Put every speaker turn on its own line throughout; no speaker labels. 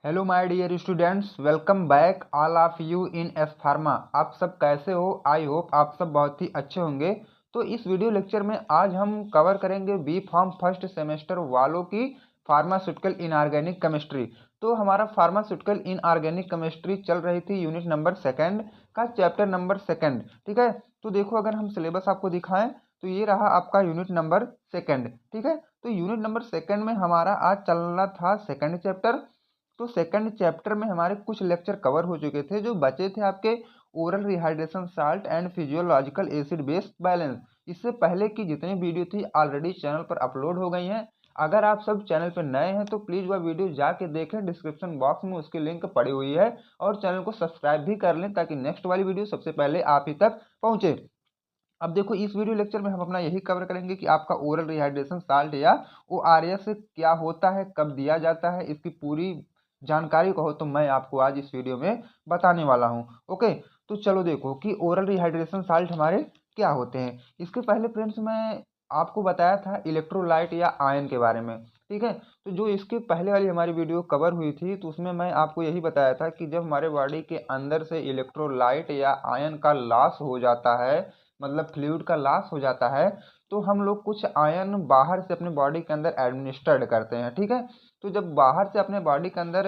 Hello my dear students, welcome back all of you in S pharma. आप सब कैसे हो? आई होप आप सब बहुत ही अच्छे होंगे। तो इस वीडियो लेक्चर में आज हम कवर करेंगे बी फार्म फर्स्ट सेमेस्टर वालों की फार्मास्यूटिकल इनऑर्गेनिक केमिस्ट्री। तो हमारा फार्मास्यूटिकल इनऑर्गेनिक केमिस्ट्री चल रही थी यूनिट नंबर सेकंड का चैप्टर नंबर सेकंड। ठीक है, तो देखो अगर हम सिलेबस आपको दिखाएं तो ये रहा आपका यूनिट नंबर सेकंड। ठीक है, तो यूनिट नंबर सेकंड में हमारा आज चलना था सेकंड चैप्टर। तो सेकंड चैप्टर में हमारे कुछ लेक्चर कवर हो चुके थे, जो बचे थे आपके oral rehydration salt and physiological acid base balance. इससे पहले की जितनी वीडियो थी ऑलरेडी चैनल पर अपलोड हो गई हैं। अगर आप सब चैनल पर नए हैं तो प्लीज़ वह वीडियो जाके देखें, डिस्क्रिप्शन बॉक्स में उसकी लिंक पड़ी हुई है। और चैनल को सब्सक्राइब भी कर लें ताकि नेक्स्ट वाली वीडियो सबसे पहले आप ही तक पहुँचे। अब देखो इस वीडियो लेक्चर में हम अपना यही कवर करेंगे कि आपका ओरल रिहाइड्रेशन साल्ट या ORS क्या होता है, कब दिया जाता है, इसकी पूरी जानकारी कहो तो मैं आपको आज इस वीडियो में बताने वाला हूँ। ओके, तो चलो देखो कि ओरल रिहाइड्रेशन साल्ट हमारे क्या होते हैं। इसके पहले फ्रेंड्स मैं आपको बताया था इलेक्ट्रोलाइट या आयन के बारे में। ठीक है, तो जो इसके पहले वाली हमारी वीडियो कवर हुई थी तो उसमें मैं आपको यही बताया था कि जब हमारे बॉडी के अंदर से इलेक्ट्रोलाइट या आयन का लॉस हो जाता है, मतलब फ्लूइड का लॉस हो जाता है, तो हम लोग कुछ आयन बाहर से अपने बॉडी के अंदर एडमिनिस्टर्ड करते हैं। ठीक है, तो जब बाहर से अपने बॉडी के अंदर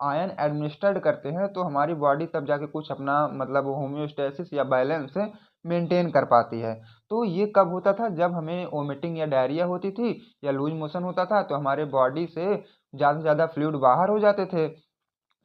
आयन एडमिनिस्टर्ड करते हैं तो हमारी बॉडी तब जाके कुछ अपना मतलब होम्योस्टेसिस या बैलेंस मेंटेन कर पाती है। तो ये कब होता था? जब हमें वोमिटिंग या डायरिया होती थी या लूज मोशन होता था तो हमारे बॉडी से ज़्यादा फ्लूइड बाहर हो जाते थे।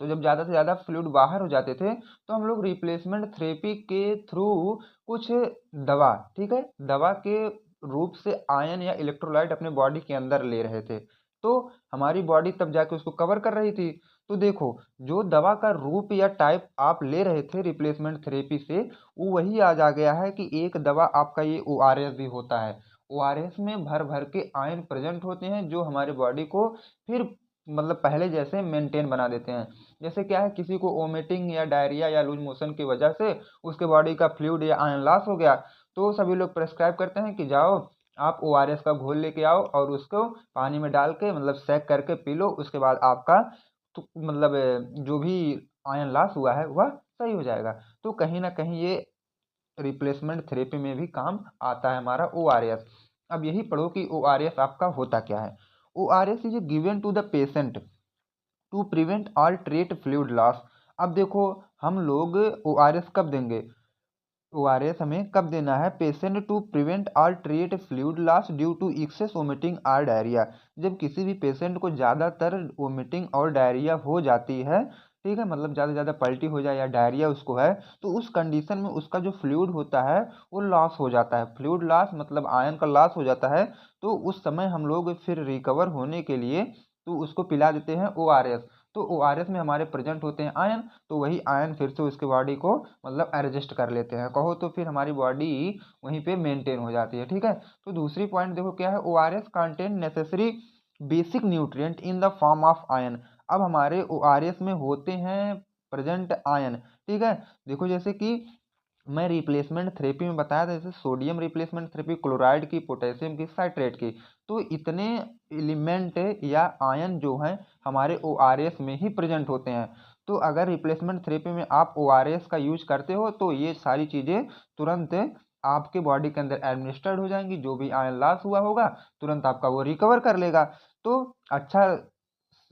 तो जब ज़्यादा से ज़्यादा फ्लूइड बाहर हो जाते थे तो हम लोग रिप्लेसमेंट थेरेपी के थ्रू कुछ दवा, ठीक है, दवा के रूप से आयन या इलेक्ट्रोलाइट अपने बॉडी के अंदर ले रहे थे। तो हमारी बॉडी तब जाके उसको कवर कर रही थी। तो देखो, जो दवा का रूप या टाइप आप ले रहे थे रिप्लेसमेंट थेरेपी से, वो वही आज आ गया है कि एक दवा आपका ये ORS भी होता है। ORS में भर भर के आयन प्रेजेंट होते हैं जो हमारे बॉडी को फिर मतलब पहले जैसे मेंटेन बना देते हैं। जैसे क्या है, किसी को वोमिटिंग या डायरिया या लूज मोशन की वजह से उसके बॉडी का फ्लूइड या आयरन लॉस हो गया, तो सभी लोग प्रेस्क्राइब करते हैं कि जाओ आप ORS का घोल लेके आओ और उसको पानी में डाल के मतलब सेक करके पी लो, उसके बाद आपका तो मतलब जो भी आयरन लॉस हुआ है वह सही हो जाएगा। तो कहीं ना कहीं ये रिप्लेसमेंट थेरेपी में भी काम आता है हमारा ORS। अब यही पढ़ो कि ORS आपका होता क्या है। ORS is given to the patient to prevent or treat fluid loss. अब देखो, हम लोग ORS कब देंगे? ORS हमें कब देना है? Patient to prevent or treat fluid loss due to excess vomiting और डायरिया। जब किसी भी पेशेंट को ज़्यादातर वोमिटिंग और डायरिया हो जाती है, ठीक है, मतलब ज़्यादा ज़्यादा पल्टी हो जाए या डायरिया उसको है, तो उस कंडीशन में उसका जो फ्लूइड होता है वो लॉस हो जाता है। फ्लूइड लॉस मतलब आयन का लॉस हो जाता है। तो उस समय हम लोग फिर रिकवर होने के लिए तो उसको पिला देते हैं ORS। तो ORS में हमारे प्रेजेंट होते हैं आयन, तो वही आयन फिर से उसके बॉडी को मतलब एडजस्ट कर लेते हैं, कहो तो फिर हमारी बॉडी वहीं पे मेंटेन हो जाती है। ठीक है, तो दूसरी पॉइंट देखो क्या है, ORS contain necessary basic nutrient in the form of ion. अब हमारे ORS में होते हैं प्रेजेंट आयन। ठीक है, देखो जैसे कि मैं रिप्लेसमेंट थेरेपी में बताया था, जैसे सोडियम रिप्लेसमेंट थेरेपी, क्लोराइड की, पोटेशियम की, साइट्रेट की। तो इतने एलिमेंट या आयन जो हैं हमारे ORS में ही प्रेजेंट होते हैं। तो अगर रिप्लेसमेंट थेरेपी में आप ORS का यूज करते हो तो ये सारी चीज़ें तुरंत आपके बॉडी के अंदर एडमिनिस्टर्ड हो जाएंगी। जो भी आयन लॉस हुआ होगा तुरंत आपका वो रिकवर कर लेगा। तो अच्छा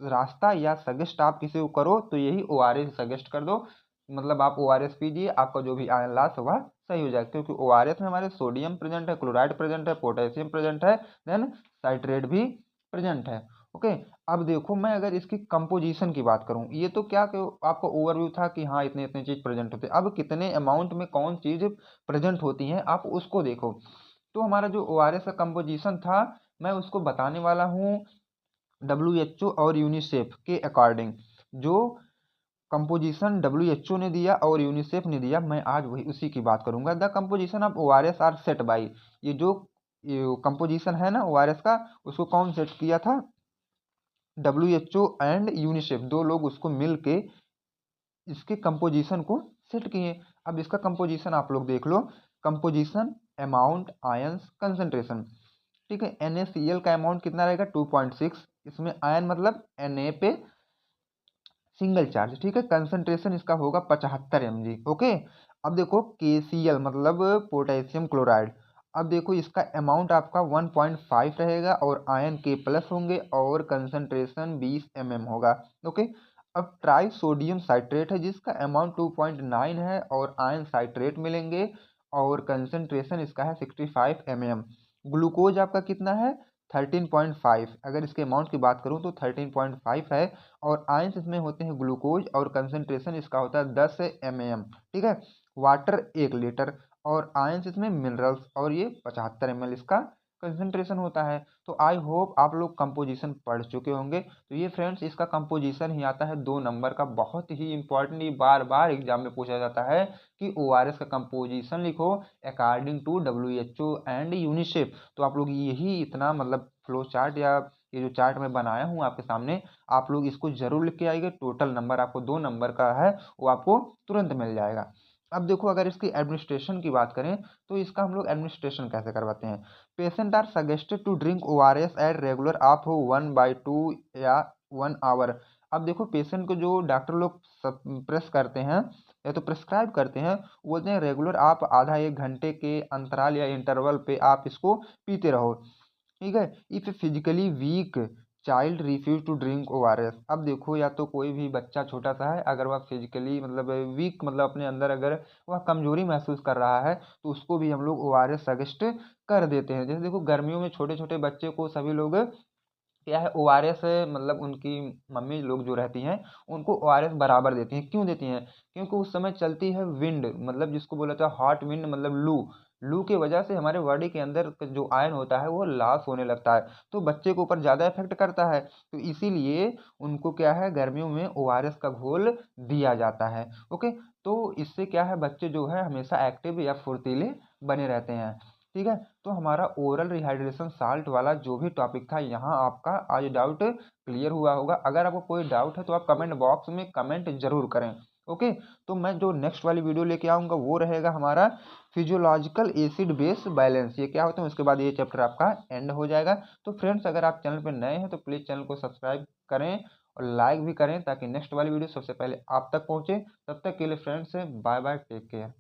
रास्ता या सजेस्ट आप किसी को करो तो यही ORS सजेस्ट कर दो, मतलब आप ORS पीजिए, आपका जो भी आयरन लॉस होगा सही हो जाएगा। क्योंकि ORS में हमारे सोडियम प्रेजेंट है, क्लोराइड प्रेजेंट है, पोटेशियम प्रेजेंट है, देन साइट्रेट भी प्रेजेंट है। ओके, अब देखो मैं अगर इसकी कंपोजिशन की बात करूं, ये तो क्या कि आपका ओवरव्यू था कि हाँ इतने इतने चीज प्रेजेंट होते हैं। अब कितने अमाउंट में कौन चीज प्रेजेंट होती है आप उसको देखो। तो हमारा जो ORS का कंपोजिशन था मैं उसको बताने वाला हूँ WHO और यूनिसेफ के अकॉर्डिंग। जो कंपोजिशन WHO ने दिया और यूनिसेफ ने दिया, मैं आज वही उसी की बात करूंगा। The composition of ORS are set by, ये जो कंपोजिशन है ना ORS का, उसको कौन सेट किया था? WHO एंड यूनिसेफ, दो लोग उसको मिल के इसके कंपोजिशन को सेट किए। अब इसका कंपोजिशन आप लोग देख लो। Composition, amount, ions, concentration. ठीक है, NaCl का अमाउंट कितना रहेगा? 2.6। इसमें आयन मतलब Na पे सिंगल चार्ज, ठीक है। कंसंट्रेशन इसका होगा 75 mg, ओके। अब देखो KCl मतलब पोटेशियम क्लोराइड, अब देखो इसका अमाउंट आपका 1.5 रहेगा और आयन K प्लस होंगे और कंसंट्रेशन 20 mm होगा, ओके। अब ट्राई सोडियम साइट्रेट है जिसका अमाउंट 2.9 है और आयन साइट्रेट मिलेंगे और कंसंट्रेशन इसका है 65 mm। ग्लूकोज आपका कितना है 13.5, अगर इसके अमाउंट की बात करूँ तो 13.5 है और आयंस इसमें होते हैं ग्लूकोज और कंसंट्रेशन इसका होता है 10 mm, ठीक है। वाटर 1 लीटर और आयंस इसमें मिनरल्स और ये 75 ml इसका कंसंट्रेशन होता है। तो आई होप आप लोग कंपोजिशन पढ़ चुके होंगे। तो ये फ्रेंड्स इसका कंपोजिशन ही आता है 2 नंबर का, बहुत ही इंपॉर्टेंट, ये बार बार एग्जाम में पूछा जाता है कि ORS का कंपोजिशन लिखो according to WHO and UNICEF. तो आप लोग यही इतना मतलब फ्लो चार्ट या ये जो चार्ट मैं बनाया हूँ आपके सामने, आप लोग इसको जरूर लिख के आइएगा। टोटल नंबर आपको 2 नंबर का है वो आपको तुरंत मिल जाएगा। अब देखो अगर इसकी एडमिनिस्ट्रेशन की बात करें तो इसका हम लोग एडमिनिस्ट्रेशन कैसे करवाते हैं। Patient are suggested to drink ORS at regular आप हो 1/2 या 1 आवर। अब देखो पेशेंट को जो डॉक्टर लोग प्रेस करते हैं या तो प्रिस्क्राइब करते हैं, बोलते हैं रेगुलर आप आधा 1 घंटे के अंतराल या इंटरवल पे आप इसको पीते रहो, ठीक है। If physically weak child refuse to drink ORS, अब देखो या तो कोई भी बच्चा छोटा सा है, अगर वह फिजिकली मतलब वीक मतलब अपने अंदर अगर वह कमजोरी महसूस कर रहा है तो उसको भी हम लोग ORS सजेस्ट कर देते हैं। जैसे देखो गर्मियों में छोटे छोटे बच्चे को सभी लोग क्या है ORS मतलब उनकी मम्मी लोग जो रहती हैं उनको ORS बराबर देती हैं। क्यों देती हैं? क्योंकि उस समय चलती है विंड, मतलब जिसको बोला जाता है हॉट विंड, मतलब लू। लू की वजह से हमारे बॉडी के अंदर जो आयन होता है वो लॉस होने लगता है, तो बच्चे के ऊपर ज़्यादा इफेक्ट करता है। तो इसीलिए उनको क्या है गर्मियों में ORS का घोल दिया जाता है, ओके। तो इससे क्या है बच्चे जो है हमेशा एक्टिव या फुर्तीले बने रहते हैं, ठीक है। तो हमारा ओरल रिहाइड्रेशन साल्ट वाला जो भी टॉपिक था यहाँ आपका आज डाउट क्लियर हुआ होगा। अगर आपको कोई डाउट है तो आप कमेंट बॉक्स में कमेंट जरूर करें, ओके। तो मैं जो नेक्स्ट वाली वीडियो लेके आऊँगा वो रहेगा हमारा फिजियोलॉजिकल एसिड बेस बैलेंस, ये क्या होता है, उसके बाद ये चैप्टर आपका एंड हो जाएगा। तो फ्रेंड्स अगर आप चैनल पर नए हैं तो प्लीज़ चैनल को सब्सक्राइब करें और लाइक भी करें ताकि नेक्स्ट वाली वीडियो सबसे पहले आप तक पहुँचे। तब तक के लिए friends bye bye, take care.